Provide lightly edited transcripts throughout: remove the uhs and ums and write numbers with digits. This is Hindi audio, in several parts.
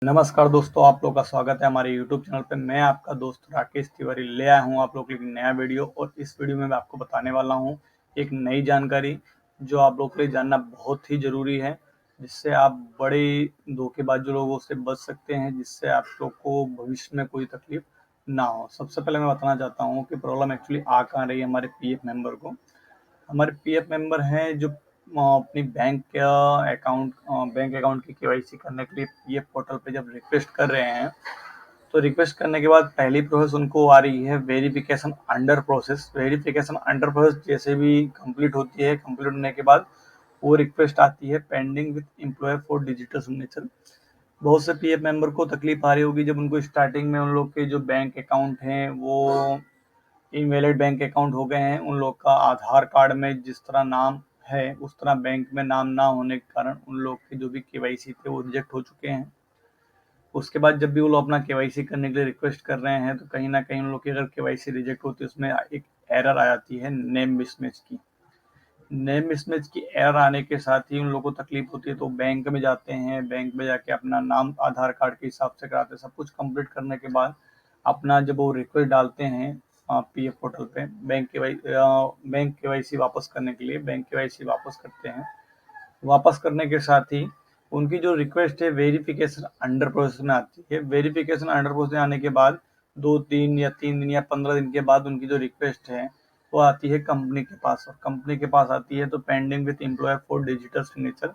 नमस्कार दोस्तों, आप लोगों का स्वागत है हमारे यूट्यूब चैनल पे। मैं आपका दोस्त राकेश तिवारी ले आया हूँ आप लोगों के लिए नया वीडियो। और इस वीडियो में मैं आपको बताने वाला हूँ एक नई जानकारी जो आप लोगों के लिए जानना बहुत ही ज़रूरी है, जिससे आप बड़े धोखेबाज लोगों से बच सकते हैं, जिससे आप लोग को भविष्य में कोई तकलीफ ना हो। सबसे पहले मैं बताना चाहता हूँ कि प्रॉब्लम एक्चुअली आ कहाँ रही है हमारे पीएफ मेंबर को। हमारे पीएफ मेंबर हैं जो अपनी बैंक अकाउंट की केवाईसी करने के लिए पीएफ पोर्टल पे जब रिक्वेस्ट कर रहे हैं, तो रिक्वेस्ट करने के बाद पहली प्रोसेस उनको आ रही है verification under process. Verification under process जैसे भी कंप्लीट होती है, कंप्लीट होने के बाद वो रिक्वेस्ट आती है pending with employer for digital signature. बहुत से पीएफ मेंबर को तकलीफ आ रही होगी जब उनको स्टार्टिंग में उन लोग के जो बैंक अकाउंट हैं वो इनवैलिड बैंक अकाउंट हो गए हैं। उन लोग का आधार कार्ड में जिस तरह नाम है उस तरह बैंक में नाम ना होने के कारण उन लोग के जो भी केवाईसी थे वो रिजेक्ट हो चुके हैं। उसके बाद जब भी वो लोग अपना केवाईसी करने के लिए रिक्वेस्ट कर रहे हैं, तो कहीं ना कहीं उन लोग की अगर केवाईसी रिजेक्ट होती है उसमें एक एरर आ जाती है नेम मिसमैच की। नेम मिसमैच की एरर आने के साथ ही उन लोगों को तकलीफ होती है, तो बैंक में जाते हैं। बैंक में जाके अपना नाम आधार कार्ड के हिसाब से कराते हैं। सब कुछ कंप्लीट करने के बाद अपना जब वो रिक्वेस्ट डालते हैं पीएफ पोर्टल पे बैंक केवाईसी वापस करने के लिए, बैंक केवाईसी वापस करते हैं। वापस करने के साथ ही उनकी जो रिक्वेस्ट है वेरिफिकेशन अंडर प्रोसेस में आती है। वेरिफिकेशन अंडर प्रोसेस में आने के बाद 2-3 या 3 दिन या 15 दिन के बाद उनकी जो रिक्वेस्ट है वो आती है कंपनी के पास, और कंपनी के पास आती है तो pending with employer for digital signature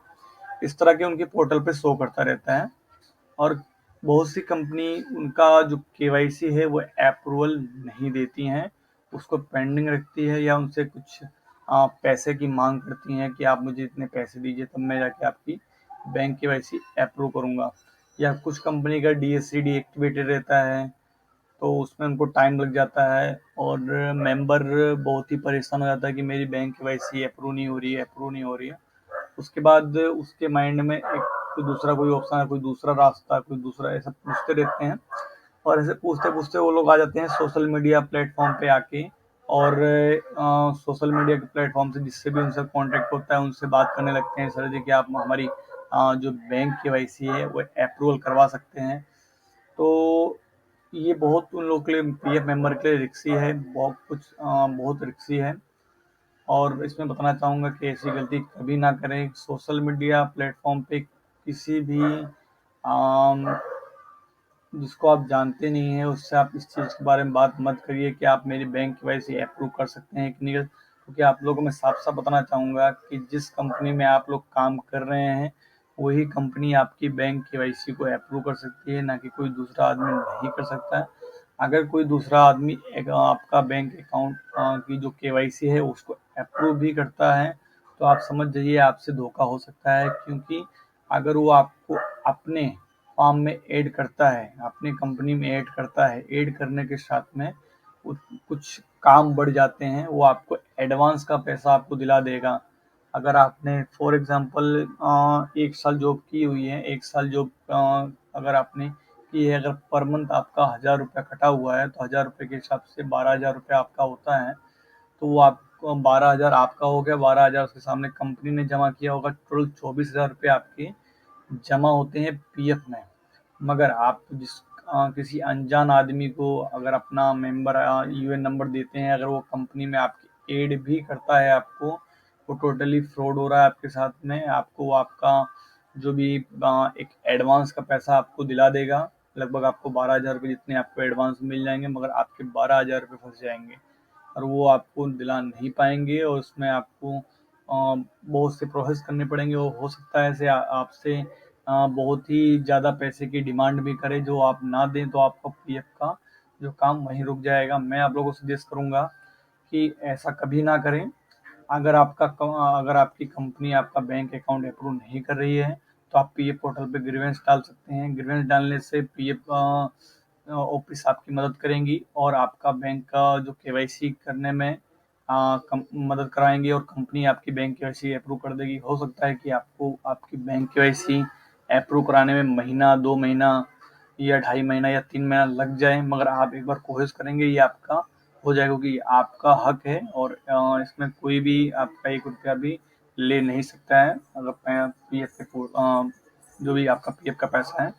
इस तरह के उनके पोर्टल पे शो करता रहता है। और बहुत सी कंपनी उनका जो केवाईसी है वो अप्रूवल नहीं देती हैं, उसको पेंडिंग रखती है या उनसे कुछ पैसे की मांग करती हैं कि आप मुझे इतने पैसे दीजिए तब मैं जाके आपकी बैंक केवाईसी अप्रूव करूंगा। या कुछ कंपनी का डीएससी डीएक्टिवेटेड रहता है, तो उसमें उनको टाइम लग जाता है और मेंबर बहुत ही परेशान हो जाता है कि मेरी बैंक केवाईसी अप्रूव नहीं हो रही है, अप्रूव नहीं हो रही है। उसके बाद उसके माइंड में एक कोई दूसरा कोई ऑप्शन है, कोई दूसरा रास्ता, कोई दूसरा, ऐसा पूछते रहते हैं। और ऐसे पूछते पूछते वो लोग आ जाते हैं सोशल मीडिया प्लेटफॉर्म पे आके। और सोशल मीडिया के प्लेटफॉर्म से जिससे भी उनसे कांटेक्ट होता है उनसे बात करने लगते हैं, सर जी कि आप हमारी जो बैंक केवाईसी है वो अप्रूवल करवा सकते हैं। तो ये बहुत उन लोग के लिए, पीएफ मेंबर के लिए रिक्सी है, बहुत रिक्सी है। और इसमें बताना चाहूँगा कि ऐसी गलती कभी ना करें। सोशल मीडिया प्लेटफॉर्म पे किसी भी आम, जिसको आप जानते नहीं हैं उससे आप इस चीज़ के बारे में बात मत करिए कि आप मेरी बैंक केवाईसी अप्रूव कर सकते हैं कि नहीं। क्योंकि आप लोगों को मैं साफ साफ बताना चाहूँगा कि जिस कंपनी में आप लोग काम कर रहे हैं वही कंपनी आपकी बैंक केवाईसी को अप्रूव कर सकती है, ना कि कोई दूसरा आदमी नहीं कर सकता है। अगर कोई दूसरा आदमी आपका बैंक अकाउंट की जो केवाईसी है उसको अप्रूव भी करता है, तो आप समझ जाइए आपसे धोखा हो सकता है। क्योंकि अगर वो आपको अपने फॉर्म में ऐड करता है, अपनी कंपनी में ऐड करता है, ऐड करने के साथ में कुछ काम बढ़ जाते हैं, वो आपको एडवांस का पैसा आपको दिला देगा। अगर आपने फॉर एग्जांपल 1 साल जॉब की हुई है, 1 साल जॉब अगर आपने की है, अगर पर मंथ आपका 1000 रुपया कटा हुआ है, तो 1000 रुपये के हिसाब से 12,000 रुपया आपका होता है। तो वो आपको 12,000 आपका हो गया, 12,000 उसके सामने कंपनी ने जमा किया होगा। टोटल 24,000 रुपये आपके जमा होते हैं पीएफ में। मगर आप किसी अनजान आदमी को अगर अपना मेंबर यूएन नंबर देते हैं, अगर वो कंपनी में आपकी एड भी करता है आपको, वो टोटली फ्रॉड हो रहा है आपके साथ में। आपको वो आपका जो भी एक एडवांस का पैसा आपको दिला देगा। लगभग आपको 12,000 रुपये जितने आपको एडवांस मिल जाएंगे, मगर आपके 12,000 रुपये फंस जाएंगे और वो आपको दिला नहीं पाएंगे। और उसमें आपको बहुत से प्रोसेस करने पड़ेंगे। वो हो सकता है ऐसे आपसे बहुत ही ज़्यादा पैसे की डिमांड भी करे, जो आप ना दें तो आपका पीएफ का जो काम वहीं रुक जाएगा। मैं आप लोगों को सजेस्ट करूंगा कि ऐसा कभी ना करें। अगर आपकी कंपनी आपका बैंक अकाउंट अप्रूव नहीं कर रही है, तो आप पीएफ पोर्टल पे ग्रीवेंस डाल सकते हैं। ग्रीवेंस डालने से पीएफ ऑफिस आपकी मदद करेंगी और आपका बैंक का जो केवाईसी करने में मदद कराएंगे, और कंपनी आपकी बैंक केवाईसी अप्रूव कर देगी। हो सकता है कि आपको आपकी बैंक केवाईसी अप्रूव कराने में महीना, 2 महीना या 2.5 महीना या 3 महीना लग जाए, मगर आप एक बार कोशिश करेंगे ये आपका हो जाएगा, क्योंकि आपका हक है और इसमें कोई भी आपका 1 रुपया भी ले नहीं सकता है। अगर पीएफ जो भी आपका पीएफ का पैसा है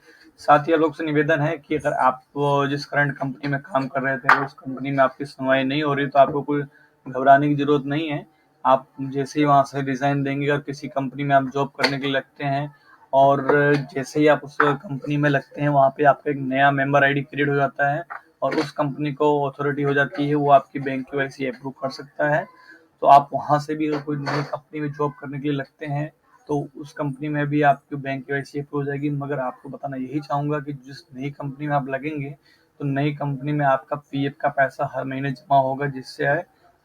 साथ ही आप लोग से निवेदन है कि अगर आप जिस करंट कंपनी में काम कर रहे थे उस कंपनी में आपकी सुनवाई नहीं हो रही तो आपको कोई घबराने की जरूरत नहीं है। आप जैसे ही वहाँ से रिजाइन देंगे और किसी कंपनी में आप जॉब करने के लिए लगते हैं और जैसे ही आप उस कंपनी में लगते हैं वहाँ पे आपका एक नया मेंबर आईडी क्रिएट हो जाता है और उस कंपनी को अथॉरिटी हो जाती है, वो आपकी बैंक केवाईसी अप्रूव कर सकता है। तो आप वहाँ से भी अगर कोई नई कंपनी में जॉब करने के लिए लगते हैं तो उस कंपनी में भी आपकी बैंक केवाईसी अप्रूव हो जाएगी। मगर आपको बताना यही चाहूँगा कि जिस नई कंपनी में आप लगेंगे तो नई कंपनी में आपका पीएफ का पैसा हर महीने जमा होगा, जिससे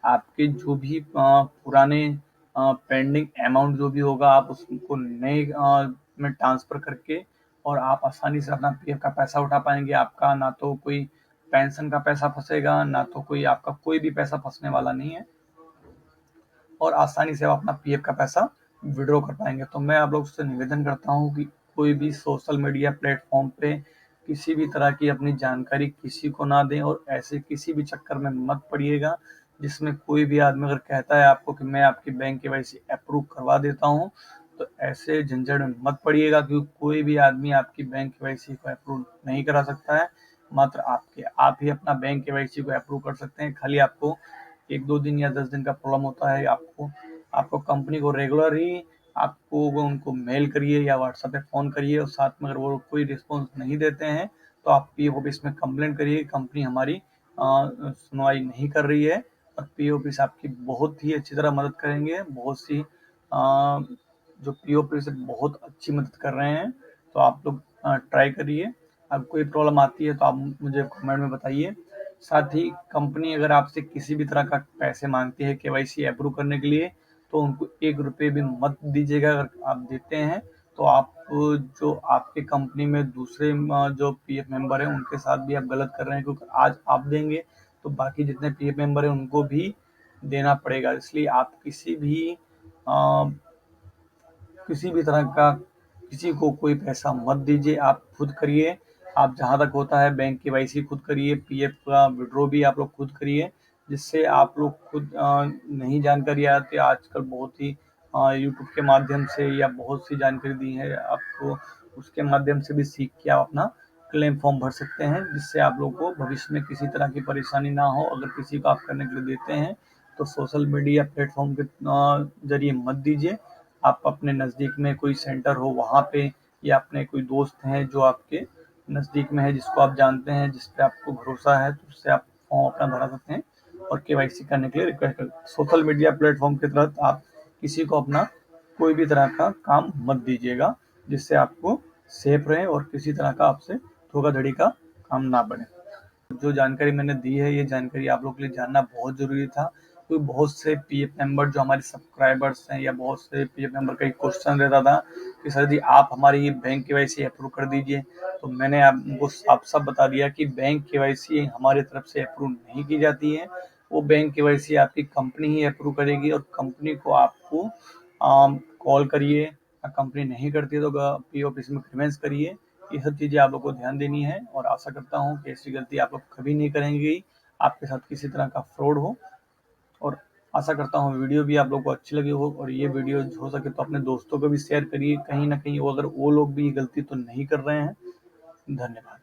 आपके जो भी पुराने पेंडिंग अमाउंट जो भी होगा आप उसको नए में ट्रांसफर करके और आप आसानी से अपना पीएफ का पैसा उठा पाएंगे। आपका ना तो कोई पेंशन का पैसा फंसेगा, ना तो कोई आपका कोई भी पैसा फंसने वाला नहीं है और आसानी से आप अपना पीएफ का पैसा विड्रॉ कर पाएंगे। तो मैं आप लोग से निवेदन करता हूँ कि कोई भी सोशल मीडिया प्लेटफॉर्म पे किसी भी तरह की अपनी जानकारी किसी को ना दें और ऐसे किसी भी चक्कर में मत पड़िएगा जिसमें कोई भी आदमी अगर कहता है आपको कि मैं आपकी बैंक केवाईसी अप्रूव करवा देता हूँ, तो ऐसे झंझट में मत पड़िएगा क्योंकि कोई भी आदमी आपकी बैंक केवाईसी को अप्रूव नहीं करा सकता है। मात्र आप ही अपना बैंक केवाईसी को अप्रूव कर सकते हैं। खाली आपको 1-2 दिन या 10 दिन का प्रॉब्लम होता है। आपको कंपनी को रेगुलर ही आपको उनको मेल करिए या व्हाट्सएप पे फ़ोन करिए और साथ में अगर वो कोई रिस्पॉन्स नहीं देते हैं तो आप पीओ ऑफिस में कंप्लेंट करिए, कंपनी हमारी सुनवाई नहीं कर रही है। और पीओ ऑफिस आपकी बहुत ही अच्छी तरह मदद करेंगे। बहुत सी जो पीओ ऑफिस बहुत अच्छी मदद कर रहे हैं, तो आप लोग ट्राई करिए। अब कोई प्रॉब्लम आती है तो आप मुझे कमेंट में बताइए। साथ ही कंपनी अगर आपसे किसी भी तरह का पैसे मांगती है केवाईसी अप्रूव करने के लिए तो उनको 1 रुपये भी मत दीजिएगा। अगर आप देते हैं तो आप जो आपके कंपनी में दूसरे जो पीएफ मेंबर हैं उनके साथ भी आप गलत कर रहे हैं, क्योंकि आज आप देंगे तो बाकी जितने पीएफ मेंबर हैं उनको भी देना पड़ेगा। इसलिए आप किसी भी तरह का किसी को कोई पैसा मत दीजिए, आप खुद करिए। आप जहाँ तक होता है बैंक केवाईसी खुद करिए, पीएफ का विड्रॉ भी आप लोग खुद करिए, जिससे आप लोग खुद नहीं जानकारी आती है आजकल बहुत ही यूट्यूब के माध्यम से या बहुत सी जानकारी दी है आपको, उसके माध्यम से भी सीख के आप अपना क्लेम फॉर्म भर सकते हैं, जिससे आप लोग को भविष्य में किसी तरह की परेशानी ना हो। अगर किसी को आप करने के लिए देते हैं तो सोशल मीडिया प्लेटफॉर्म के जरिए मत दीजिए। आप अपने नज़दीक में कोई सेंटर हो वहाँ पे या अपने कोई दोस्त हैं जो आपके नज़दीक में है जिसको आप जानते हैं, जिस पे आपको भरोसा है, तो उससे आप फॉर्म अपना भरा सकते हैं और केवाईसी करने के लिए रिक्वेस्ट कर। सोशल मीडिया प्लेटफॉर्म के तहत आप किसी को अपना कोई भी तरह का काम मत दीजिएगा, जिससे आपको सेफ रहे और किसी तरह का आपसे धोखाधड़ी का काम ना बने। जो जानकारी मैंने दी है ये जानकारी आप लोग के लिए जानना बहुत ज़रूरी था, क्योंकि बहुत से पीएफ मेंबर जो हमारे सब्सक्राइबर्स हैं या बहुत से पीएफ मेंबर का एक क्वेश्चन रहता था कि सर जी आप हमारी ये बैंक केवाईसी अप्रूव कर दीजिए। तो मैंने आपको साफ साफ बता दिया कि बैंक केवाईसी हमारी तरफ से अप्रूव नहीं की जाती है। वो बैंक केवाईसी आपकी कंपनी ही अप्रूव करेगी और कंपनी को आपको कॉल करिए, कंपनी नहीं करती है तो पीओ ऑफिस में कन्वेंस करिए। ये सब चीज़ें आप लोग को ध्यान देनी है और आशा करता हूँ कि ऐसी गलती आप लोग कभी नहीं करेंगे, आपके साथ किसी तरह का फ्रॉड हो। और आशा करता हूँ वीडियो भी आप लोग को अच्छी लगी हो और ये वीडियो हो सके तो अपने दोस्तों को भी शेयर करिए, कहीं ना कहीं वो अगर वो लोग भी ये गलती तो नहीं कर रहे हैं। धन्यवाद।